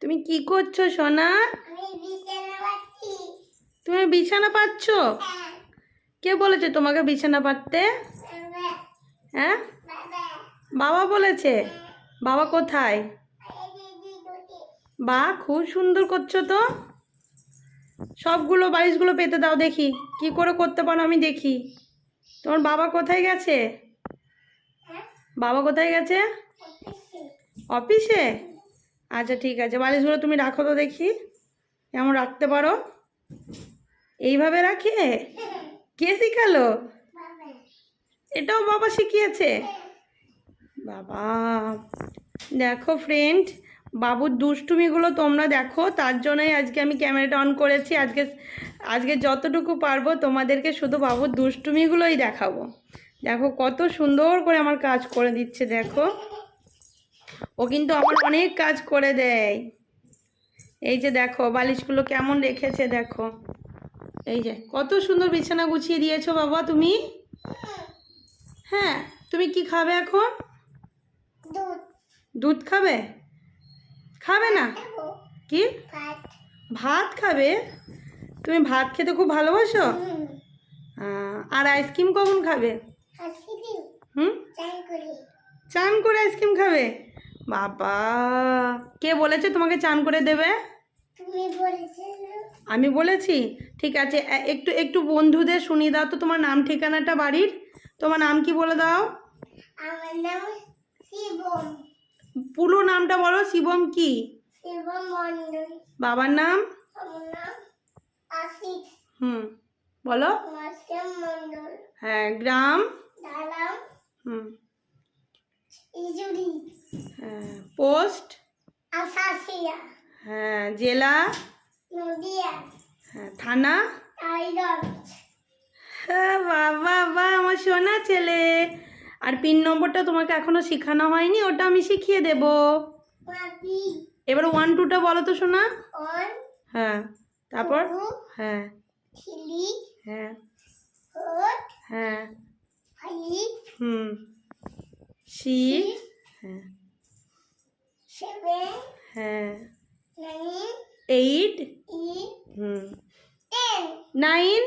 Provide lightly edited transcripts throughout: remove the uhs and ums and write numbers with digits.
তুমি কি করছো সোনা? তুমি বিছানা পাচ্ছ? কে বলেছে তোমাকে বিছানা পাততে? হ্যাঁ, বাবা বলেছে। বাবা কোথায়? বাহ, খুব সুন্দর করছো তো। সবগুলো বালিশগুলো পেতে দাও, দেখি কি করে করতে পারো, আমি দেখি। তোমার বাবা কোথায় গেছে? বাবা কোথায় গেছে? অফিসে। আচ্ছা ঠিক আছে, বালিশগুলো তুমি রাখো তো দেখি কেমন রাখতে পারো। এইভাবে রাখে? কে শিখালো? এটাও বাবা শিখিয়েছে? বাবা, দেখো ফ্রেন্ড, বাবুর দুষ্টুমিগুলো তোমরা দেখো, তার জন্যই আজকে আমি ক্যামেরাটা অন করেছি। আজকে যতটুকু পারবো তোমাদেরকে শুধু বাবুর দুষ্টুমিগুলোই দেখাবো। দেখো কত সুন্দর করে আমার কাজ করে দিচ্ছে, দেখো ও কিন্তু আমার অনেক কাজ করে দেয়। এই যে দেখো বালিশগুলো কেমন রেখেছে, দেখো এই যে কত সুন্দর বিছানা গুছিয়ে দিয়েছো বাবা তুমি। হ্যাঁ, তুমি কি খাবে এখন? দুধ খাবে? খাবে না? কি ভাত খাবে? তুমি ভাত খেতে খুব ভালোবাসো? আর আইসক্রিম কখন খাবে? চান করে আইসক্রিম খাবে? বাবা, কে বলেছে তোমাকে চান করে দেবে? আমি বলেছি? ঠিক আছে, একটু একটু বন্ধুদের শুনিয়ে দাও তো তোমার নাম ঠিকানাটা বাড়ির। তোমার নাম কি বলে দাও? আমার নাম শিবম। পুরো নামটা বলো। শিবম কি? শিবম মন্ডল। বাবার নাম? আমার নাম আশিস। বলো। মাসিম মন্ডল। হ্যাঁ, গ্রাম? দালাম। ইজুরি। হ্যাঁ, পোস্ট? আসাসিয়া। হ্যাঁ, জেলা? নদিয়া। হ্যাঁ, থানা? টাইগঞ্জ। হ্যাঁ, বাবা বাহ, আমার সোনা ছেলে। আর পিন নম্বরটা তোমাকে এখনো শেখানো হয়নি, ওটা আমি শিখিয়ে দেব। এবার 1 2টা বলো তো সোনা। হ্যাঁ, তারপর? হ্যাঁ। হ্যাঁ। হ্যাঁ। হ্যাঁ। হ্যাঁ। 8 9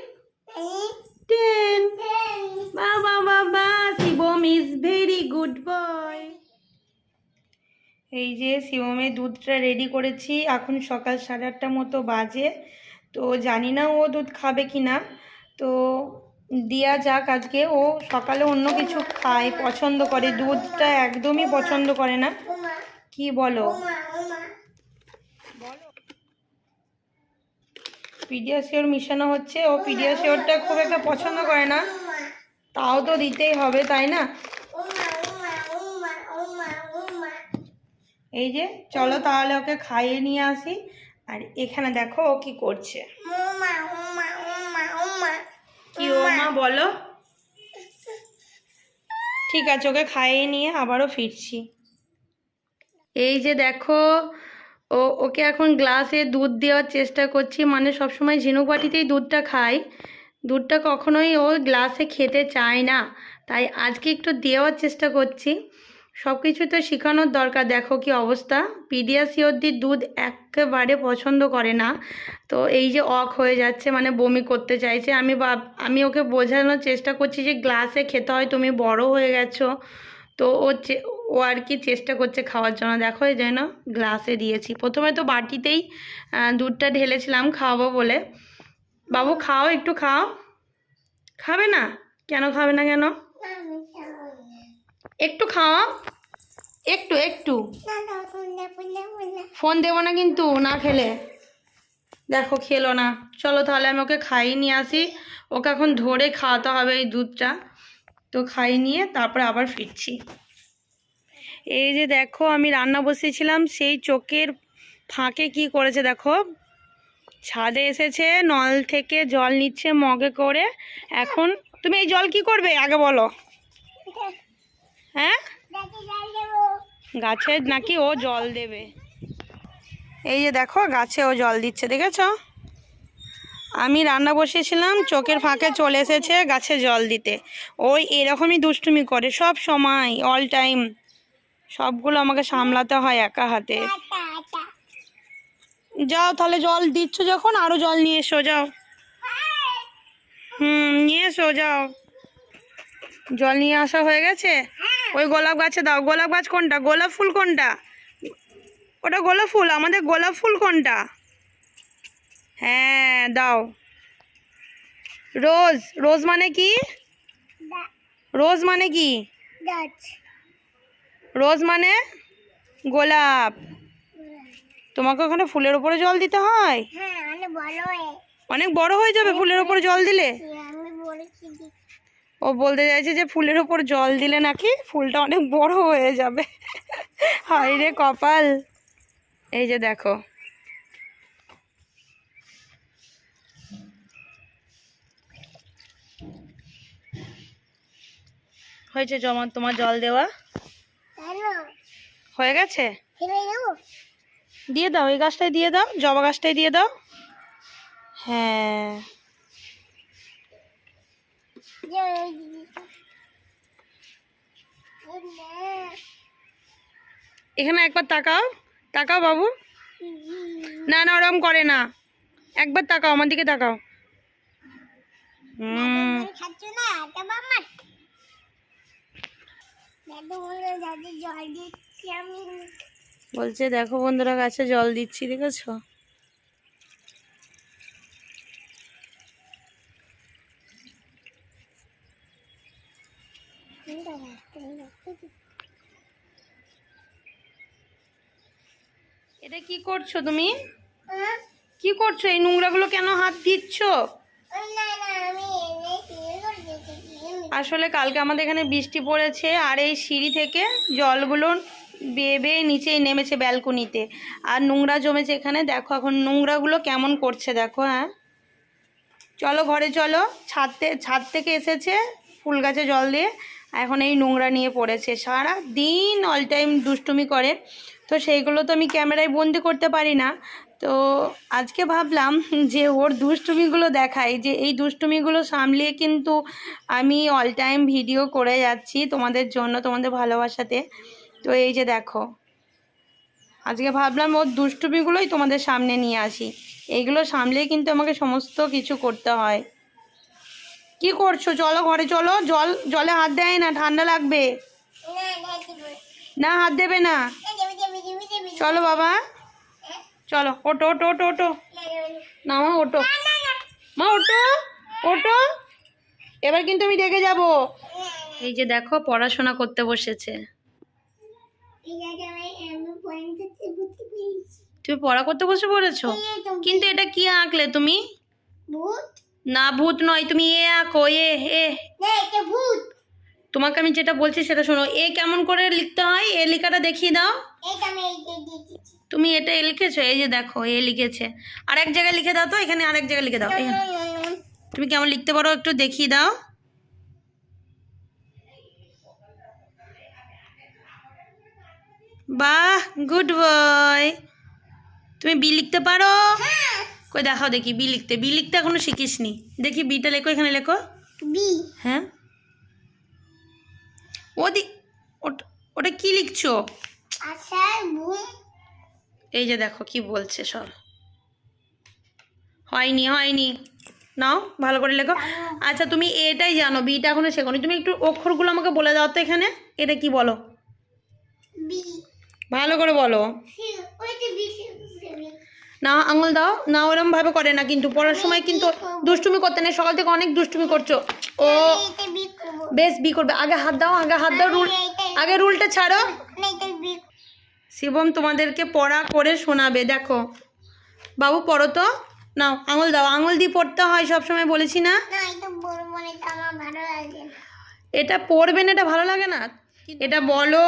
10। বাবা বাবা, Shivam is very good boy. এই যে শিবমের দুধটা রেডি করেছি, এখন সকাল 8:30 মতো বাজে। তো জানি না ও দুধ খাবে কি না, তো দেওয়া যাক। আজকে ও সকালে অন্য কিছু খায়, পছন্দ করে, দুধটা একদমই পছন্দ করে না। কি বলো? পিডিয়াশিওর মিশানো হচ্ছে, ও পিডিয়াশিওরটা খুব একটা পছন্দ করে না, তাও তো দিতেই হবে, তাই না? এই যে চলো তাহলে ওকে খাইয়ে নিয়ে আসি। আর এখানে দেখো ও কি করছে। কি ও মা বলো? ঠিক আছে, ওকে খাইয়ে নিয়ে আবারও ফিরছি। এই যে দেখো ওকে এখন গ্লাসে দুধ দেওয়ার চেষ্টা করছি, মানে সবসময় ঝিনুক বাটিতেই দুধটা খাই, দুধটা কখনোই ও গ্লাসে খেতে চায় না, তাই আজকে একটু দেওয়ার চেষ্টা করছি। সব কিছু তো শেখানোর দরকার। দেখো কি অবস্থা, পিডিয়াশিওরদের দুধ একেবারে পছন্দ করে না। তো এই যে হয়ে যাচ্ছে, মানে বমি করতে চাইছে। আমি ওকে বোঝানোর চেষ্টা করছি যে গ্লাসে খেতে হয়, তুমি বড় হয়ে গেছো। তো ও আর কি চেষ্টা করছে খাওয়ার জন্য। দেখো এই যেন গ্লাসে দিয়েছি, প্রথমে তো বাটিতেই দুধটা ঢেলেছিলাম খাওয়াবো বলে। বাবু খাও, একটু খাও। খাবে না? কেন খাবে না কেন? একটু খাও, একটু একটু। ফোন দেবো না কিন্তু না খেলে। দেখো খেলো না। চলো তাহলে আমি ওকে খাইয়ে নিয়ে আসি, ওকে এখন ধরে খাওয়াতে হবে এই দুধটা। তো খাইয়ে নিয়ে তারপরে আবার ফিরছি। এই যে দেখো আমি রান্না বসিয়েছিলাম, সেই চোখের ফাঁকে কি করেছে দেখো, ছাদে এসেছে, নল থেকে জল নিচ্ছে মগে করে। এখন তুমি এই জল কি করবে আগে বলো? হ্যাঁ, গাছে নাকি ও জল দেবে। এই যে দেখো গাছে ও জল দিচ্ছে, দেখেছো? আমি রান্না বসিয়েছিলাম, চোখের ফাঁকে চলে এসেছে গাছে জল দিতে। ওই এরকমই দুষ্টুমি করে সব সময়, অল টাইম। সবগুলো আমাকে সামলাতে হয় একা হাতে। যাও তাহলে, জল দিচ্ছ যখন আরো জল নিয়ে এসো, যাও। নিয়ে এসো, যাও। জল নিয়ে আসা হয়ে গেছে? ওই গোলাপ গাছে দাও। গোলাপ গাছ কোনটা? গোলাপ ফুল কোনটা? ওটা গোলাপ ফুল, আমাদের গোলাপ ফুল কোনটা? হ্যাঁ দাও। রোজ, রোজ মানে কি? রোজ মানে কি? গাছ। রোজ মানে গোলাপ। তোমাকে ওখানে ফুলের উপরে জল দিতে হয়? হ্যাঁ, অনেক বড় হয়ে। অনেক বড় হয়ে যাবে ফুলের উপরে জল দিলে? আমি বলেছি যে ও বলতে চাইছে যে ফুলের উপর জল দিলে নাকি ফুলটা অনেক বড় হয়ে যাবে। হায় রে কপাল। এই যে দেখো, হয়েছে জমা তোমার জল দেওয়া? কেন হয়ে গেছে? ফেলে দেবো? দিয়ে দাও, এই গাছটায় দিয়ে দাও, জবা গাছটায় দিয়ে দাও। হ্যাঁ এখানে একবার তাকাও, তাকাও বাবু। না না, ওরম করে না, একবার তাকাও, আমার দিকে তাকাও। খাচ্ছ না এটা আমার দাদু বলে দাদু জল দিচ্ছি আমি। বলছে দেখো বন্ধুরা, গাছে জল দিচ্ছি, দেখেছো? এটা কি করছো তুমি? কি করছো? এই নোংরাগুলো কেন হাত দিচ্ছ? আসলে কালকে আমাদের এখানে বৃষ্টি পড়েছে, আর এই সিঁড়ি থেকে জলগুলো বেয়ে বেয়ে নিচেই নেমেছে ব্যালকনিতে, আর নোংরা জমেছে এখানে। দেখো এখন নোংরাগুলো কেমন করছে, দেখো। হ্যাঁ চলো ঘরে চলো, ছাদ থেকে এসেছে ফুল গাছে জল দিয়ে, এখন এই নোংরা নিয়ে পড়েছে। সারা দিন অল টাইম দুষ্টুমি করে, তো সেইগুলো তো আমি ক্যামেরায় বন্দি করতে পারি না। তো আজকে ভাবলাম যে ওর দুষ্টুমিগুলো দেখাই, যে এই দুষ্টুমিগুলো সামলিয়ে কিন্তু আমি অল টাইম ভিডিও করে যাচ্ছি তোমাদের জন্য, তোমাদের ভালোবাসাতে। তো এই যে দেখো, আজকে ভাবলাম ওর দুষ্টুমিগুলোই তোমাদের সামনে নিয়ে আসি। এইগুলো সামলেই কিন্তু আমাকে সমস্ত কিছু করতে হয়। কি করছো? চলো ঘরে চলো, জলে হাত দেয় না, ঠান্ডা লাগবে। না হাত দেবে না, চলো বাবা, চলো। ওটো ওটো ওটো ওটো, না মা ওটো, মা ওটো ওটো, এবার কিন্তু আমি রেগে যাব। এই যে দেখো পড়াশোনা করতে বসেছে। তুমি পড়া করতে বসে পড়েছো? কিন্তু এটা কি আঁকলে তুমি? না ভূত নয়, তুমি এ আঁকো, এ। তোমাকে আমি যেটা বলছি সেটা শোনো। এ কেমন করে লিখতে হয়, এ লেখাটা দেখিয়ে দাও। তুমি এটা এ লিখেছো? এই যে দেখো এ লিখেছে। আর এক জায়গায় লিখে দাও তো, এখানে আরেক জায়গায় লিখে দাও। তুমি কেমন লিখতে পারো একটু দেখিয়ে দাও। বাহ, গুড বয়। তুমি বি লিখতে পারো? কই দেখাও দেখি বি লিখতে। বি লিখতে এখনো শিখিসনি। দেখি বিটা লেখো, এখানে লেখো বি। হ্যাঁ ওটা কি লিখছো? এই যে দেখো কি বলছে সব। হয়নি হয়নি, নাও ভালো করে লেখো। আচ্ছা তুমি এটাই জানো, বিটা এখনো শেখোনি। তুমি একটু অক্ষরগুলো আমাকে বলে দাও তো এখানে। এটা কি বলো, ভালো করে বলো। না আঙুল দাও না, ওরম ভাবে করে না কিন্তু। পড়ার সময় কিন্তু দুষ্টুমি করতে নেই, সকাল থেকে অনেক দুষ্টুমি করছো। ও বেশ বি করবে। আগে হাত দাও, আগে হাত দাও, রুল আগে রুলটা ছাড়ো। শিবম তোমাদেরকে পড়া করে শোনাবে, দেখো। বাবু পড়ো তো, নাও আঙুল দাও। আঙুল দিয়ে পড়তে হয় সবসময়, বলেছি না? এটা পড়বে না, এটা ভালো লাগে না, এটা বলো।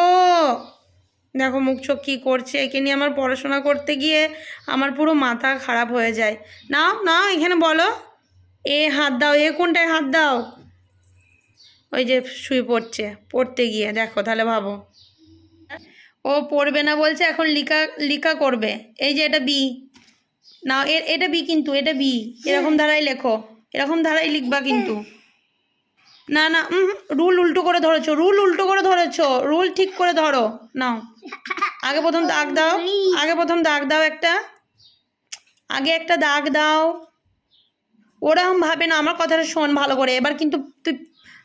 দেখো মুখ চোখ কী করছে, একে নিয়ে আমার পড়াশোনা করতে গিয়ে আমার পুরো মাথা খারাপ হয়ে যায়। নাও নাও এখানে বলো, এ হাত দাও। এ কোনটায় হাত দাও? ওই যে শুয়ে পড়তে গিয়ে, দেখো তাহলে ভাবো। ও পড়বে না বলছে, এখন লিখা করবে। এই যে এটা বি, না এটা বি, কিন্তু এটা বি। এরকম ধারায় লেখো, এরকম ধারায় লিখবা কিন্তু। না না, রুল উল্টো করে ধরেছো, রুল উল্টো করে ধরেছো, রুল ঠিক করে ধরো। নাও আগে প্রথম দাগ দাও, আগে প্রথম দাগ দাও একটা। আগে একটা দাগ দাও। ওরকম ভাবে না, আমার কথাটা শোন ভালো করে। এবার কিন্তু তুই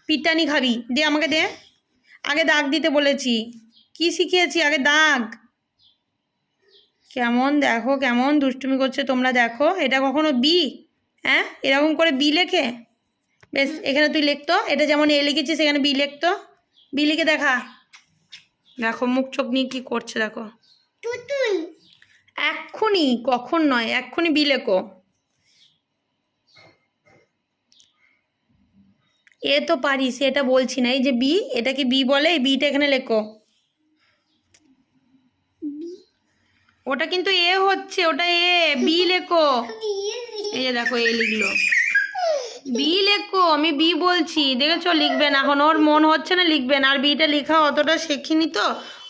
পিটানি খাবি। দে আমাকে দে। আগে দাগ দিতে বলেছি। কি শিখিয়েছি? আগে দাগ। কেমন দেখো, কেমন দুষ্টুমি করছে তোমরা, দেখো। এটা কখনো বি? হ্যাঁ, এরকম করে বি লেখে? বেশ, এখানে তুই লিখতো, এটা যেমন এ লিখেছিস এখানে বি লিখতো। বি লিখে দেখা। দেখো মুখ চোখ নিয়ে কী করছে দেখো। তুতুল। এক্ষুনি, কখন নয়, এক্ষুনি বি লেখো। এ তো পারিস, এটা বলছি না। এই যে বি, এটাকে বি বলে, এই বিটা এখানে লেখো। ওটা কিন্তু এ হচ্ছে, ওটা এ। বি লেখো। এই যে দেখো এ লিখলো। বি লেখো, আমি বি বলছি, দেখেছো? লিখবেন এখন, ওর মন হচ্ছে না লিখবেন। আর বিটা লেখা অতটা শেখিনি তো,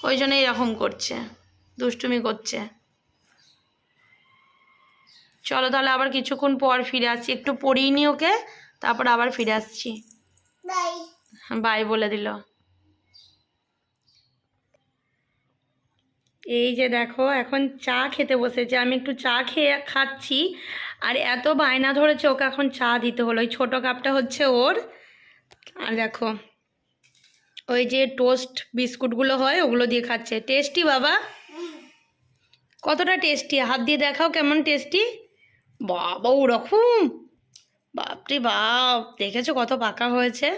ওই জন্য এরকম করছে, দুষ্টুমি করছে। চলো তাহলে আবার কিছুক্ষণ পর ফিরে আসছি, একটু পড়িয়ে নি ওকে, তারপর আবার ফিরে আসছি। বাই। বাই বলে দিল। এই যে দেখো এখন চা খেতে বসেছে, আমি একটু চা খাচ্ছি। আর এত বায়না ধরেছে, ওকে এখন চা দিতে হলো। ওই ছোটো কাপটা হচ্ছে ওর। আর দেখো ওই যে টোস্ট বিস্কুটগুলো হয়, ওগুলো দিয়ে খাচ্ছে। টেস্টি বাবা? কতটা টেস্টি? হাত দিয়ে দেখাও কেমন টেস্টি। বাবা ওরকম? বাপরে বাপ, দেখেছো কত পাকা হয়েছে?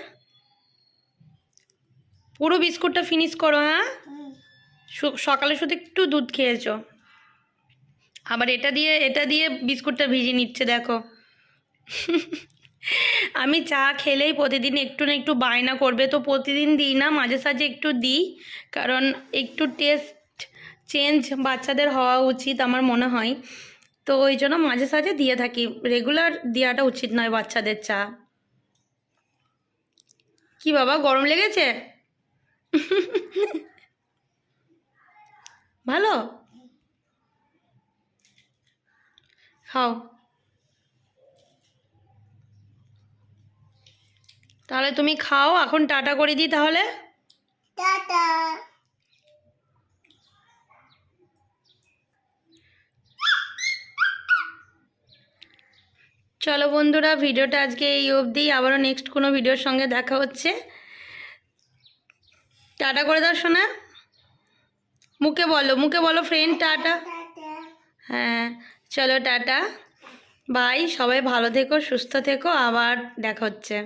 পুরো বিস্কুটটা ফিনিশ করো। হ্যাঁ, সকালে শুধু একটু দুধ খেয়েছো, আবার এটা দিয়ে বিস্কুটটা ভিজিয়ে নিচ্ছে দেখো। আমি চা খেলেই প্রতিদিন একটু না একটু বায়না করবে, তো প্রতিদিন দিই না, মাঝে সাঝে একটু দিই। কারণ একটু টেস্ট চেঞ্জ বাচ্চাদের হওয়া উচিত আমার মনে হয়। তো ওই জন্য মাঝে সাঝে দিয়ে থাকি, রেগুলার দেওয়াটা উচিত নয় বাচ্চাদের চা। কি বাবা, গরম লেগেছে? ভালো, খাও। তাহলে তুমি খাও, এখন টাটা করে দিই তাহলে। টাটা। চলো বন্ধুরা, ভিডিওটা আজকে এই অবধি। আবারও নেক্সট কোনো ভিডিওর সঙ্গে দেখা হচ্ছে। টাটা করে দাও শোনা। মুখে বলো ফ্রেন্ড টাটা। টাটা। হ্যাঁ, চলো টাটা, বাই। সবাই ভালো থেকো, সুস্থ থেকো, আবার দেখা হচ্ছে।